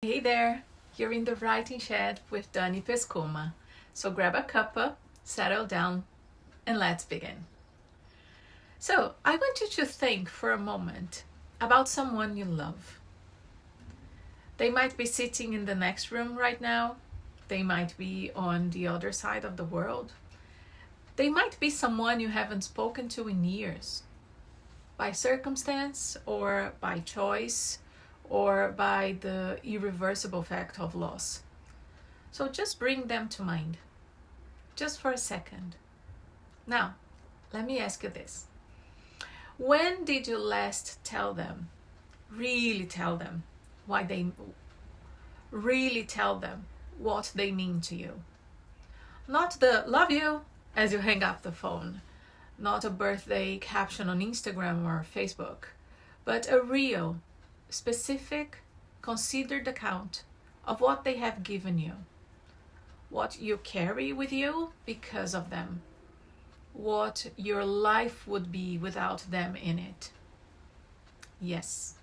Hey there, you're in the writing shed with Dani Pescoma. So grab a cuppa, settle down, and let's begin. So I want you to think for a moment about someone you love. They might be sitting in the next room right now. They might be on the other side of the world. They might be someone you haven't spoken to in years, by circumstance or by choice or by the irreversible fact of loss. So just bring them to mind, just for a second. Now, let me ask you this. When did you last tell them, really tell them what they mean to you? Not the love you as you hang up the phone, not a birthday caption on Instagram or Facebook, but a real, specific, considered account of what they have given you, what you carry with you because of them, what your life would be without them in it. Yes,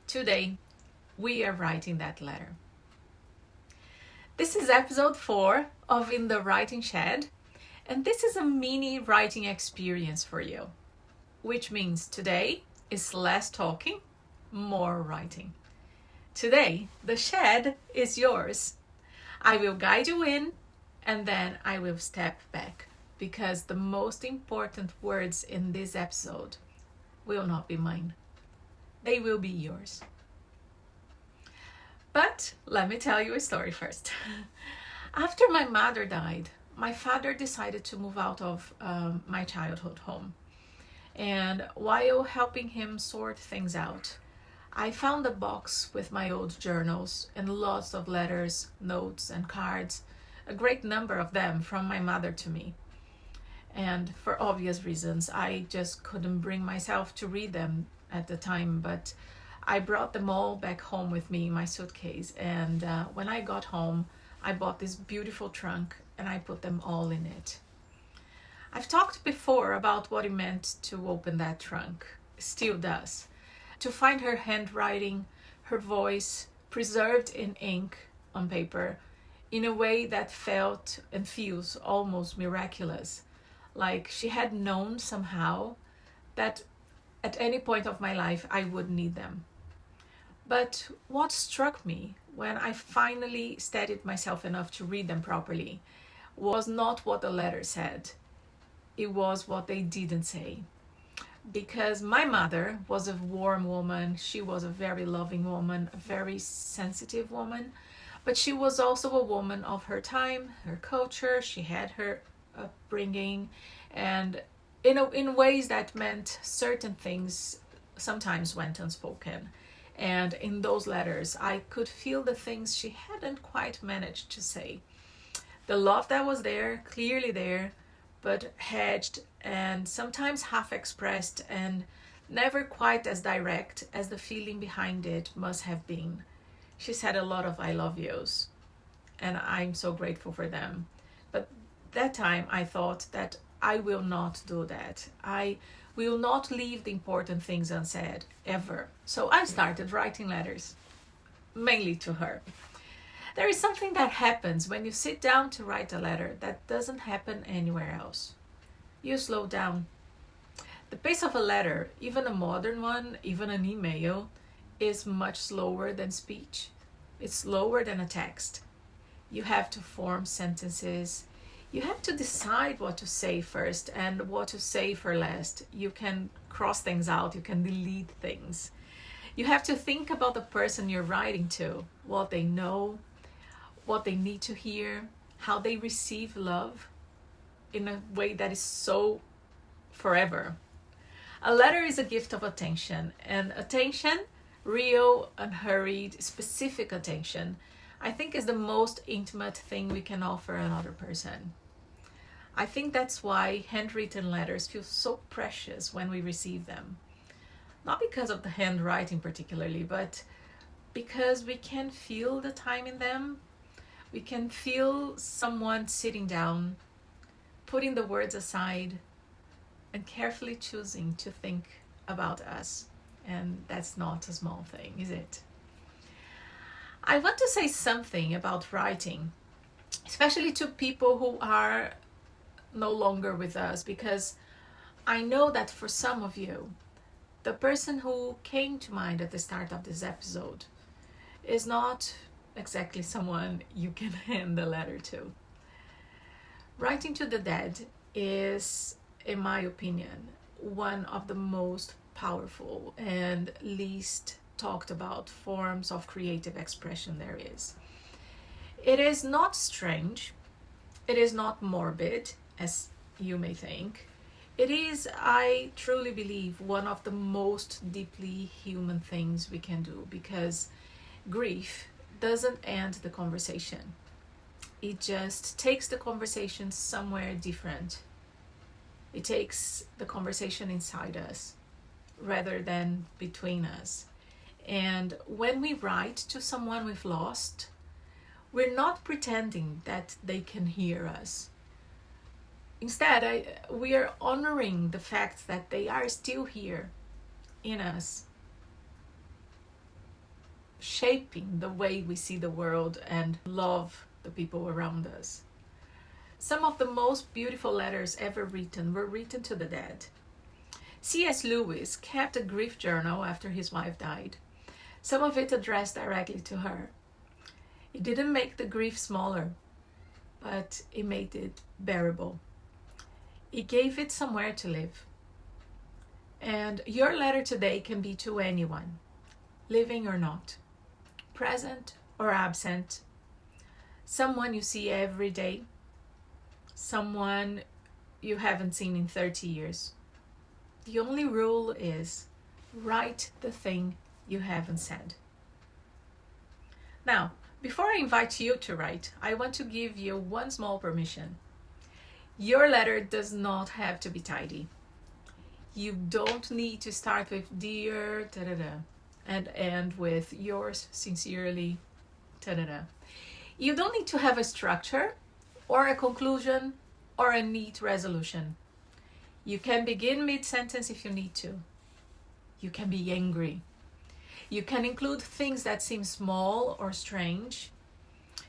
today we are writing that letter. This is episode 4 of In the Writing Shed, and this is a mini writing experience for you, which means today is less talking, more writing. Today, the shed is yours. I will guide you in and then I will step back because the most important words in this episode will not be mine. They will be yours. But let me tell you a story first. After my mother died, my father decided to move out of my childhood home. And while helping him sort things out, I found a box with my old journals and lots of letters, notes, and cards, a great number of them from my mother to me. And for obvious reasons, I just couldn't bring myself to read them at the time, but I brought them all back home with me in my suitcase. And when I got home, I bought this beautiful trunk and I put them all in it. I've talked before about what it meant to open that trunk, still does. To find her handwriting, her voice, preserved in ink on paper, in a way that felt and feels almost miraculous, like she had known somehow that at any point of my life I would need them. But what struck me when I finally steadied myself enough to read them properly was not what the letter said. It was what they didn't say. Because my mother was a warm woman, she was a very loving woman, a very sensitive woman, but she was also a woman of her time, her culture, she had her upbringing, and in ways that meant certain things sometimes went unspoken. And in those letters, I could feel the things she hadn't quite managed to say. The love that was there, clearly there, but hedged and sometimes half expressed and never quite as direct as the feeling behind it must have been. She said a lot of I love yous, and I'm so grateful for them. But that time I thought that I will not do that. I will not leave the important things unsaid, ever. So I started writing letters, mainly to her. There is something that happens when you sit down to write a letter that doesn't happen anywhere else. You slow down. The pace of a letter, even a modern one, even an email, is much slower than speech. It's slower than a text. You have to form sentences. You have to decide what to say first and what to say for last. You can cross things out, you can delete things. You have to think about the person you're writing to, what they know, what they need to hear, how they receive love in a way that is so forever. A letter is a gift of attention, and attention, real, unhurried, specific attention, I think is the most intimate thing we can offer another person. I think that's why handwritten letters feel so precious when we receive them. Not because of the handwriting particularly, but because we can feel the time in them. We can feel someone sitting down, putting the words aside, and carefully choosing to think about us. And that's not a small thing, is it? I want to say something about writing, especially to people who are no longer with us, because I know that for some of you, the person who came to mind at the start of this episode is not exactly someone you can hand the letter to. Writing to the dead is, in my opinion, one of the most powerful and least talked about forms of creative expression there is. It is not strange, it is not morbid, as you may think. It is, I truly believe, one of the most deeply human things we can do, because grief doesn't end the conversation. It just takes the conversation somewhere different. It takes the conversation inside us rather than between us. And when we write to someone we've lost, we're not pretending that they can hear us. Instead, we are honoring the fact that they are still here in us, shaping the way we see the world and love the people around us. Some of the most beautiful letters ever written were written to the dead. C.S. Lewis kept a grief journal after his wife died, some of it addressed directly to her. It didn't make the grief smaller, but it made it bearable. It gave it somewhere to live. And your letter today can be to anyone, living or not, present or absent, someone you see every day, someone you haven't seen in 30 years. The only rule is write the thing you haven't said. Now, before I invite you to write, I want to give you one small permission. Your letter does not have to be tidy. You don't need to start with dear da-da-da and end with yours sincerely da-da-da. You don't need to have a structure or a conclusion or a neat resolution. You can begin mid-sentence if you need to. You can be angry. You can include things that seem small or strange.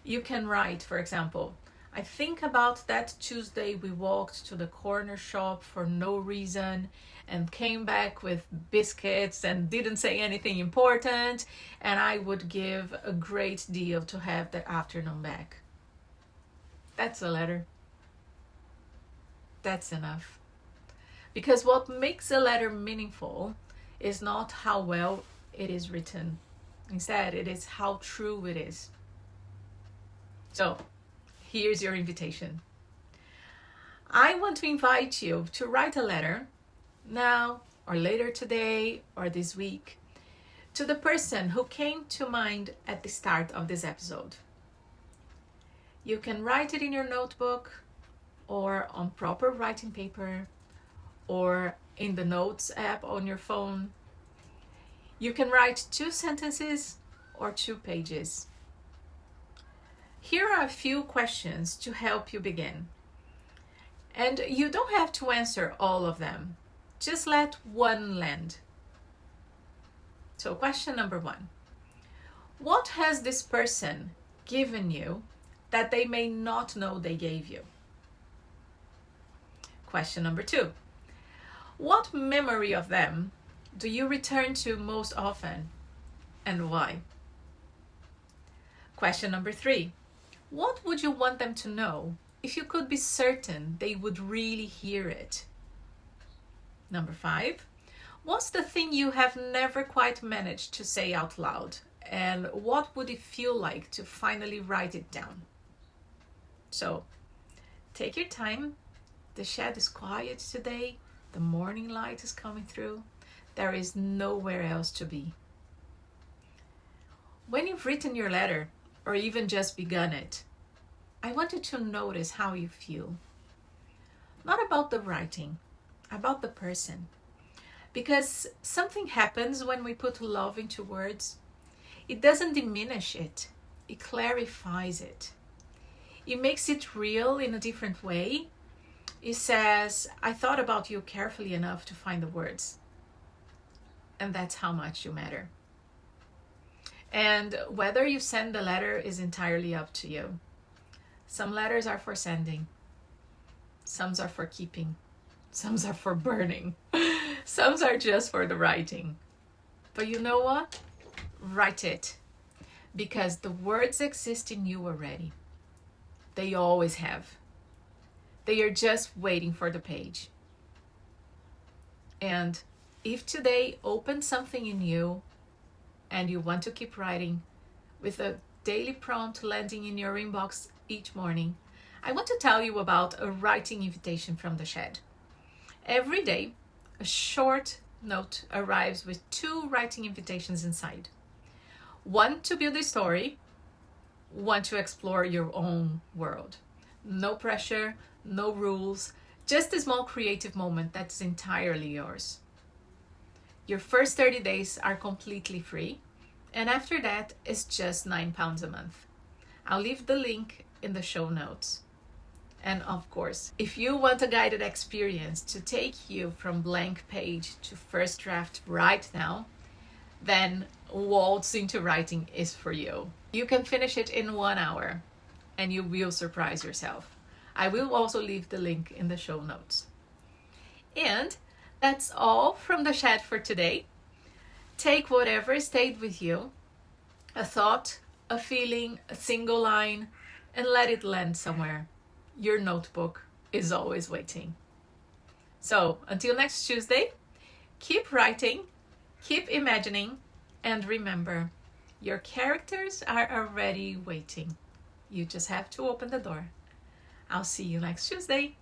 You can write, for example, I think about that Tuesday we walked to the corner shop for no reason and came back with biscuits and didn't say anything important, and I would give a great deal to have that afternoon back. That's a letter. That's enough. Because what makes a letter meaningful is not how well it is written. Instead, it is how true it is. So, here's your invitation. I want to invite you to write a letter now or later today or this week to the person who came to mind at the start of this episode. You can write it in your notebook or on proper writing paper or in the notes app on your phone. You can write 2 sentences or 2 pages. Here are a few questions to help you begin. And you don't have to answer all of them. Just let one land. So question number 1. What has this person given you that they may not know they gave you? Question number 2. What memory of them do you return to most often and why? Question number 3. What would you want them to know if you could be certain they would really hear it? Number 5. What's the thing you have never quite managed to say out loud, and what would it feel like to finally write it down? So, take your time. The shed is quiet today. The morning light is coming through. There is nowhere else to be. When you've written your letter, or even just begun it, I want you to notice how you feel. Not about the writing, about the person. Because something happens when we put love into words. It doesn't diminish it, it clarifies it. It makes it real in a different way. It says, I thought about you carefully enough to find the words. And that's how much you matter. And whether you send the letter is entirely up to you. Some letters are for sending, some are for keeping, some are for burning, some are just for the writing. But you know what? Write it, because the words exist in you already. They always have. They are just waiting for the page. And if today opened something in you and you want to keep writing, with a daily prompt landing in your inbox each morning, I want to tell you about a writing invitation from the shed. Every day, a short note arrives with 2 writing invitations inside. One to build a story, one to explore your own world. No pressure, no rules, just a small creative moment that's entirely yours. Your first 30 days are completely free, and after that, it's just £9 a month. I'll leave the link in the show notes. And of course, if you want a guided experience to take you from blank page to first draft right now, then Waltz into Writing is for you. You can finish it in 1 hour, and you will surprise yourself. I will also leave the link in the show notes. And that's all from the chat for today. Take whatever stayed with you, a thought, a feeling, a single line, and let it land somewhere. Your notebook is always waiting. So until next Tuesday, keep writing, keep imagining, and remember, your characters are already waiting. You just have to open the door. I'll see you next Tuesday.